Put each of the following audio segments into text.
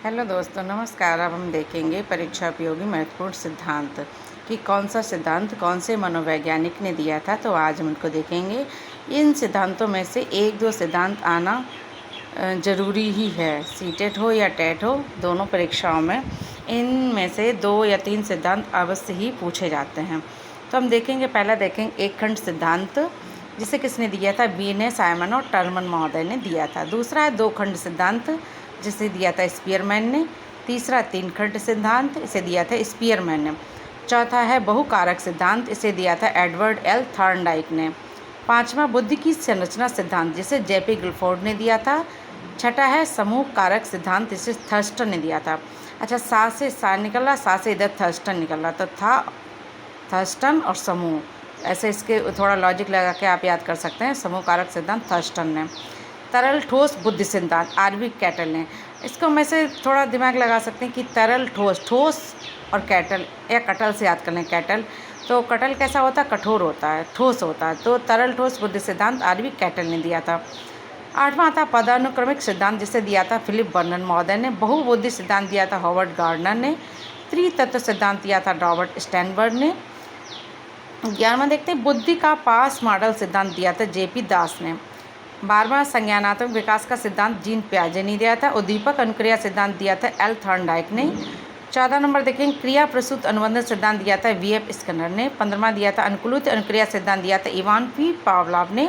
Hello दोस्तों, नमस्कार। अब हम देखेंगे परीक्षा उपयोगी महत्वपूर्ण सिद्धांत कि कौन सा सिद्धांत कौन से मनोवैज्ञानिक ने दिया था। तो आज हम उनको देखेंगे। इन सिद्धांतों में से एक दो सिद्धांत आना ज़रूरी ही है, सीटेट हो या टेट हो, दोनों परीक्षाओं में इनमें से 2 या 3 सिद्धांत अवश्य ही पूछे जाते हैं। तो हम देखेंगे, पहला देखेंगे एक खंड सिद्धांत, जिसे किसने दिया था? बीने, साइमन और टर्मन महोदय ने दिया था। दूसरा है 2 खंड सिद्धांत, जिसे दिया था स्पीयरमैन ने। तीसरा 3 खंड सिद्धांत, इसे दिया था स्पीयरमैन ने। चौथा है बहुकारक सिद्धांत, इसे दिया था एडवर्ड एल थॉर्नडाइक ने। पांचवा बुद्धि की संरचना सिद्धांत, जिसे जेपी गिलफोर्ड ने दिया था। छठा है समूह कारक सिद्धांत, जिसे थर्स्टन ने दिया था। अच्छा, सा से सा निकला, सा से इधर थर्स्टन निकला, तो था थर्स्टन और समूह, ऐसे इसके थोड़ा लॉजिक लगा के आप याद कर सकते हैं। समूह कारक सिद्धांत थर्स्टन ने। तरल ठोस बुद्धि सिद्धांत आरवी कैटल ने। इसको में से थोड़ा दिमाग लगा सकते हैं कि तरल ठोस, ठोस और कैटल या कटल से याद कर लें। कैटल तो कटल कैसा होता है? कठोर होता है, ठोस होता है। तो तरल ठोस बुद्धि सिद्धांत आरवी कैटल ने दिया था। आठवां था पदानुक्रमिक सिद्धांत, जिसे दिया था फिलिप बर्नन महोदय ने। बहुबुद्धि सिद्धांत दिया था हॉवर्ड गार्डनर ने। त्रितत्व सिद्धांत दिया था रॉबर्ट स्टैनबर्ग ने। 11वां देखते हैं बुद्धि का पास मॉडल सिद्धांत दिया था जेपी दास ने। 12वां संज्ञानात्मक विकास का सिद्धांत जीन पियाजे ने दिया था। उद्दीपक अनुक्रिया सिद्धांत दिया था एल थॉर्नडाइक ने। 14 नंबर देखेंगे क्रिया प्रसूत अनुबंधन सिद्धांत दिया था वीएफ स्किनर ने। 15वां दिया था अनुकूलित अनुक्रिया सिद्धांत दिया था इवान पी पावलोव ने।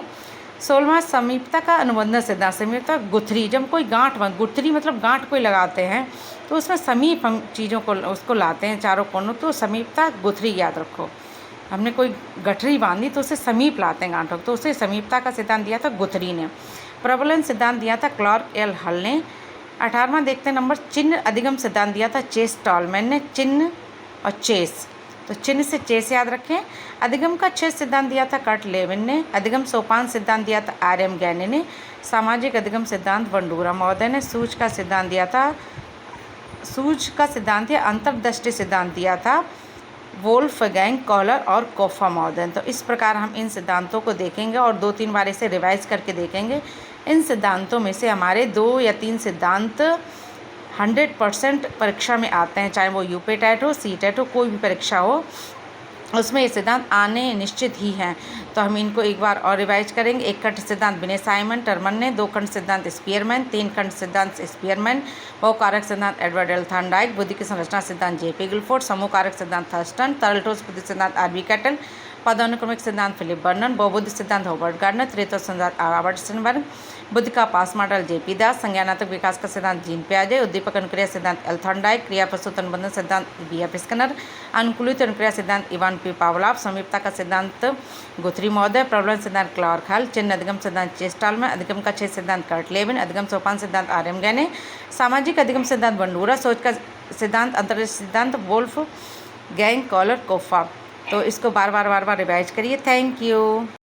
16वां समीपता का अनुबंधन सिद्धांत, समीपता गुथरी, जब कोई गांठ गुथरी मतलब गांठ कोई लगाते हैं तो उसमें समीप हम चीज़ों को उसको लाते हैं चारों कोनों, तो समीपता गुथरी याद रखो। हमने कोई गठरी बांधी तो उसे समीप लाते हैं गांठों, तो उसे समीपता का सिद्धांत दिया था गुथरी ने। प्रबलन सिद्धांत दिया था क्लार्क एल हल ने। 18वां देखते हैं नंबर चिन्ह अधिगम सिद्धांत दिया था चेस टॉलमैन ने। चिन्ह और चेस, तो चिन्ह से चेस याद रखें। अधिगम का चेस सिद्धांत दिया था कर्ट लेविन ने। अधिगम सोपान सिद्धांत दिया था आर.एम. गैने ने। सामाजिक अधिगम सिद्धांत बंडूरा महोदय ने। सूझ का सिद्धांत या अंतर्दृष्टि सिद्धांत दिया था वोल्फगैंग कॉलर और कोफा महोदय। तो इस प्रकार हम इन सिद्धांतों को देखेंगे और 2-3 बार इसे रिवाइज करके देखेंगे। इन सिद्धांतों में से हमारे 2 या 3 सिद्धांत 100% परीक्षा में आते हैं, चाहे वो यूपी टेट हो, सी टेट हो, कोई भी परीक्षा हो, उसमें ये सिद्धांत आने निश्चित ही हैं। तो हम इनको एक बार और रिवाइज करेंगे। 1 खंड सिद्धांत बिने साइमन टर्मन ने। 2 खंड सिद्धांत स्पीयरमैन। 3 खंड सिद्धांत स्पीयरमैन। बहुकारक सिद्धांत एडवर्ड एल थॉर्नडाइक। बुद्धि की संरचना सिद्धांत जेपी गिलफोर्ड। समूह कारक सिद्धांत थर्स्टन। तरल ठोस बुद्धि सिद्धांत आरवी कैटल। पदानुक्रमिक सिद्धांत फिलिप बर्नन। बहुबुद्धि सिद्धांत हॉवर्ड गार्डनर। त्रितत्व सिद्धांत रॉबर्ट स्टर्नबर्ग। बुद्धि का पास मॉडल जेपी दास। संज्ञानात्मक विकास का सिद्धांत जीन पियाजे। उद्दीपक अनुक्रिया सिद्धांत एल थॉर्नडाइक। क्रिया प्रसूत अनुबंधन सिद्धांत वीएफ स्किनर। अनुकूलित अनुक्रिया सिद्धांत इवान पी पावलोव। समीपता का सिद्धांत गुथरी महोदय। प्रबलन सिद्धांत क्लार्क हल। चिन्ह अधिगम सिद्धांत चेस टॉलमैन। अधिगम का चेस सिद्धांत कर्ट लेविन। अधिगम सोपान सिद्धांत आर.एम. गैने। सामाजिक अधिगम सिद्धांत बंडूरा। सोच का सिद्धांत अंतर्दृष्टि सिद्धांत वोल्फ गैंग कॉलर कोफा। तो इसको बार बार रिवाइज करिए। Thank you.